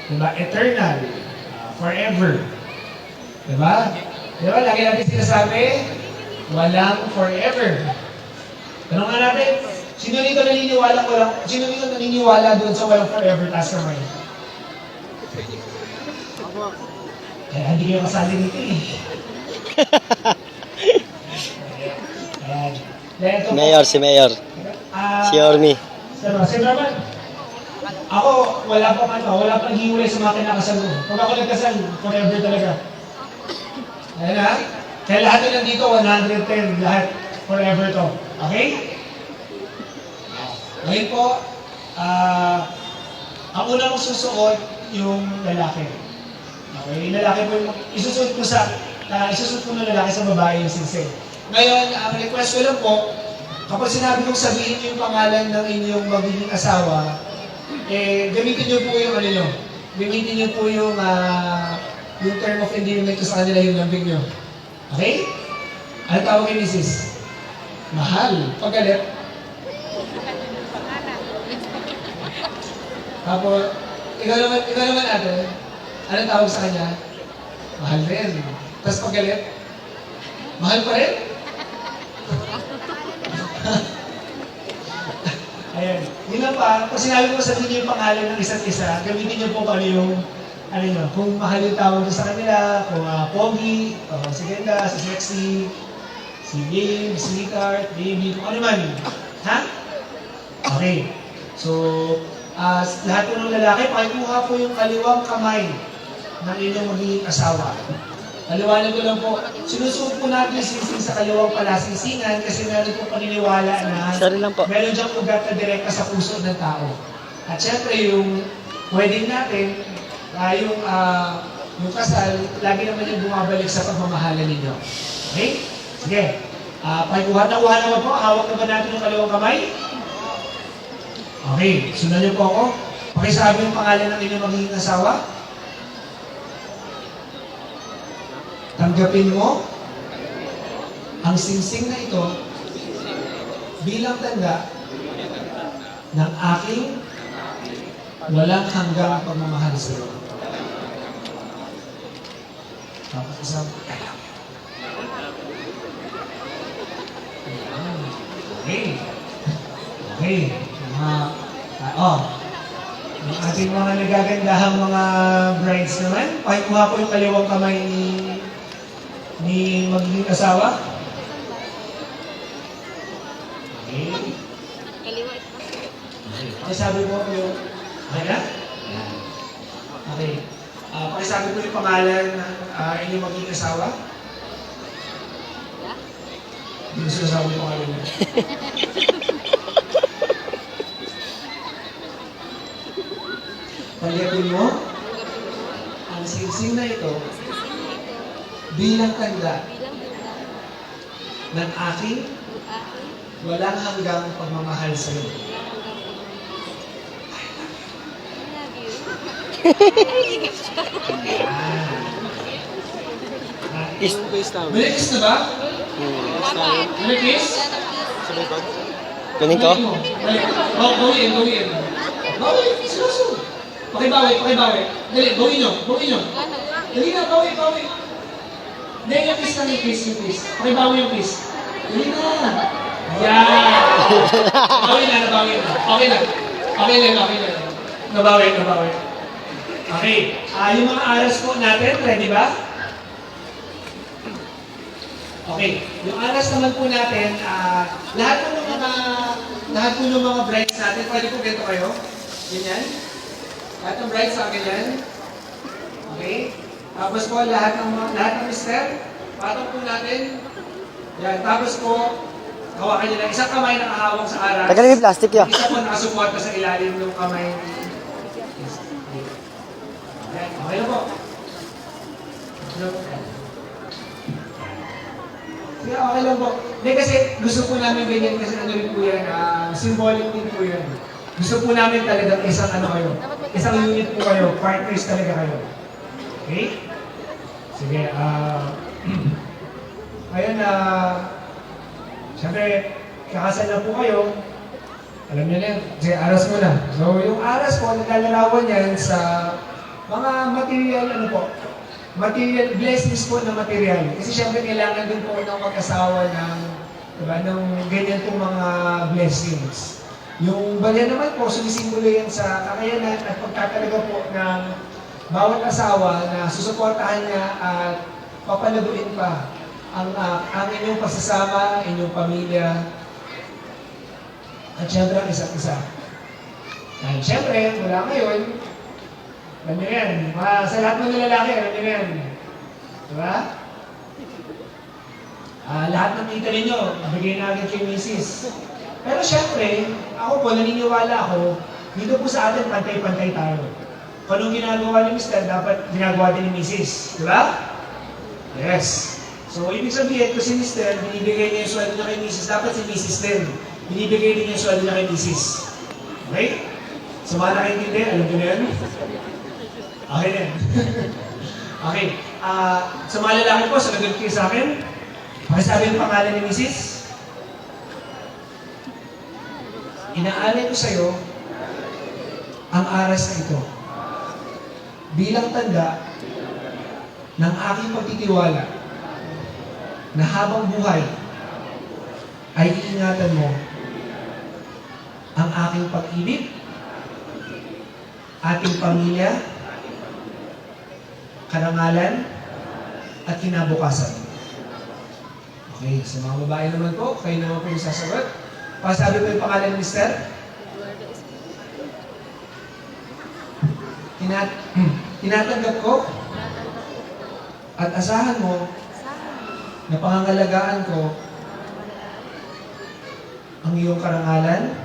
Diba? Eternal. Forever. Diba? Diba? Lagi natin sinasabi, walang forever. Tanong nga natin, sino dito naniniwala doon sa walang forever? Taas kamay. Kaya hindi kayo kasali dito eh. Ayan. Mayor, si Mayor. Si Ormi. Sir Norman, ako, wala pang hiwalay sa mga kinakasal ko. Pag ako nagkasal, forever talaga. Ayan ha? Kaya lahat na nandito, 110, lahat, forever to. Okay? Ngayon po, ang una mong susuot, yung lalaki. Okay? Yung lalaki po, isusuot ko ng lalaki sa babae yung singsing. Ngayon, ang request ko lang po, kapag sinabi kong sabihin niyo yung pangalan ng inyong magiging asawa, gamitin niyo po yung ano nyo. Gamitin niyo po yung term of endearment sa kanila yung lambing nyo. Okay? Ano tawag kay Mrs.? Mahal. Pagalit. Tapos, ikaw naman ate, ano tawag sa kanya? Mahal rin. Tapos pagalit? Mahal pa rin? Ayan. Yun lang pa, kung sinabi ko sabihin niyo yung pangalan ng isa't isa, gamitin niyo po kung kung mahal yung tawag sa kanila, kung pogi, si ganda, si sexy, si babe, sweetheart, baby, kung ano man. Ha? Okay. So, lahat po ng lalaki, pakikuha po yung kaliwang kamay ng inyong magiging asawa. Paliwanag ko lang po, sinusuot po natin yung singsing sa kaliwang palasingsingan kasi meron po paniniwala na meron diyang ugat na direkta sa puso ng tao. At syempre yung wedding natin, yung kasal, lagi naman yung bumabalik sa pagmamahalan ninyo. Okay? Sige. Pakikuha naman po, hawak na ba natin yung kaliwang kamay? Okay, sundan niyo po ako. Pakisabi yung pangalan ng inyong magiging asawa. Tanggapin mo ang singsing na ito bilang tanda ng aking walang hanggang pagmamahal sa iyo. Tapos isang okay. Okay. Yung ating mga nagagandahang mga brides naman, pakikuha ko yung kaliwang kamay ni magiging asawa. Okay. Pakisabi mo ko yung... Okay na? Okay. Pakisabi ko yung pangalan ng inyong magiging asawa. Hindi ko sinasabi yung pangalan niya. Tanggapin mo ang singsing na ito bilang tanda ng aking walang hanggang pagmamahal sa iyo. Malikis na ba? Malikis? Kunin ko? Gawin. Gawin, sinusunod. Pakibawi. Dali, gawin nyo. Dali na, bawi. Hindi, yung kiss. Pakibawi yung kiss. Dali na. Yan. Nabawi na. Okay na. Nabawi. Okay. Yung mga aras po natin, ready ba? Okay. Yung aras naman po natin, lahat po ng mga brides natin, pwede po ganito kayo. Ganyan. Lahat ng brides sa akin yan. Okay? Tapos po, lahat ng mister, patong po natin. Yan. Tapos po, hawakan nyo lang. Isang kamay na kahawak sa aras. Tagalin yung plastic ya. Isa po nakasupport sa ilalim ng kamay. Yan. Okay na po. Sige, okay lang po. Hindi kasi gusto po namin ganyan kasi ano rin po yan, symbolic din po yan. Gusto po namin talaga isang unit po kayo, partners talaga kayo. Okay? Sige, ayun siyempre, kakasal na po kayo, alam niyo na yun, sige, aras mo na. So, yung aras po, naglalarawan yan sa Mga material, ano po, material, blessings po na material. Kasi syempre kailangan din po ng mag-asawa ng, diba, ng ganyan pong mga blessings. Yung balya naman po, sumisimbolo yan sa kakayanan at pagtatalaga po ng bawat asawa na susuportahan niya at papalaguin pa ang inyong pasasama, inyong pamilya, at syempre ang isa't isa. Dahil syempre, mula ngayon, alam niyo yan, sa lahat ng lalaki, alam niyo yan. Diba? Lahat ng kita ninyo, nabigay na agad kay Mrs. Pero syempre, ako po, naniniwala ako, dito po sa atin, pantay-pantay tayo. Kung anong ginagawa ni Mr., dapat ginagawa din ni Mrs. Diba? Yes. So, ibig sabihin, kung si Mr., binibigay niya yung sweldo niya kay Mrs., dapat si Mrs. din. Binibigay din yung sweldo niya kay Mrs. Okay? So, mga nakaintindi, alam niyo na yan? Okay din. Okay. Sa mga lalaki po, sumagot kayo sa akin. Pakisabi yung pangalan ni Mrs. Inaalay ko sa'yo ang aras na ito bilang tanda ng aking pagtitiwala na habang buhay ay iingatan mo ang aking pag-ibig, ating pamilya, karangalan, at kinabukasan. Okay, sa mga babae naman po, kayo naman po yung sasagot. Pasabi ko yung pangalan ni Mr. Tinatanggap ko at asahan mo na pangangalagaan ko ang iyong karangalan,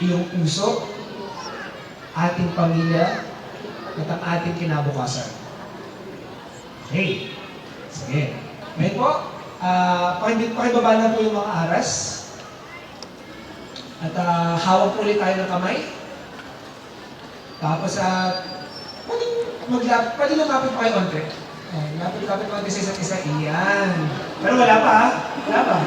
iyong puso, ating pamilya, at ang ating kinabukasan. Okay. Sige. Ngayon po, pakibaba na po yung mga aras. At hawak po ulit tayo ng kamay. Tapos, pwede lumapit pa kayo konti. Lapit-lapit konti sa isa't isa. Iyan. Pero wala pa, ha? Wala pa.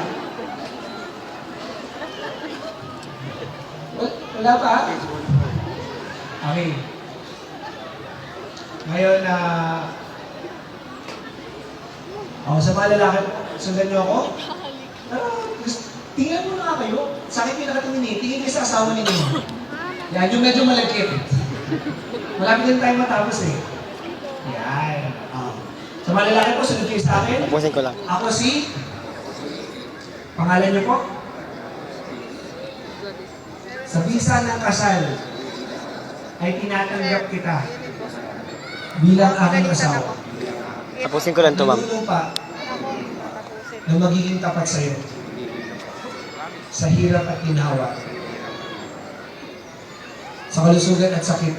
Wala pa, ha? Okay. Ngayon, sa mga lalaki po, sundan niyo ako. Tingnan mo na kayo. Sa akin pinakatingin eh. Tingin kayo sa asawa ninyo. Yan, yung medyo malagkit. Malapit din tayo matapos eh. Yan. Sa mga lalaki po, sunod kayo sa akin. Tapusin ko lang. Ako si... Pangalan niyo po? Sa bisa ng kasal ay tinatanggap kita bilang aking asawa. Tapusin ko lang to, ma'am. Nilulupa na magiging tapat sa iyo sa hirap at ginhawa, sa kalusugan at sakit.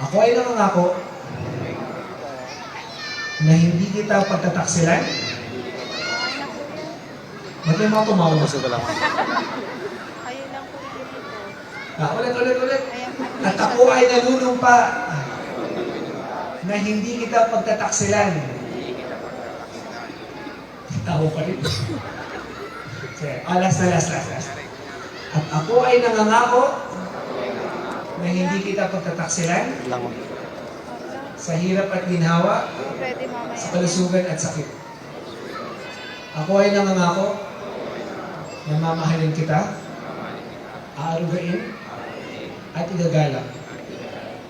Ako ay nangangako na hindi kita pagtataksilan. Ba't yung mga tumawa? Tapusin ko lang. Ayun lang po dito. Ulit. At ako ay nanunumpa na hindi kita pagtataksilan. Taho pa rin. Last. At ako ay nangangako na hindi kita pagtataksilan Lang, ma'am. sa hirap at ginhawa, Pwede mamaya. sa kalusugan at sakit. Ako ay nangangako na mamahalin kita, aarugain, at igagalang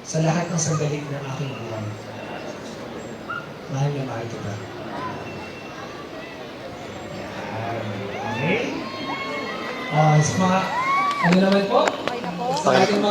sa lahat ng sandali ng aking buhay. Mahal na mahal kita. Okay? Sa mga, ano naman po? Okay na po. Sa ating mga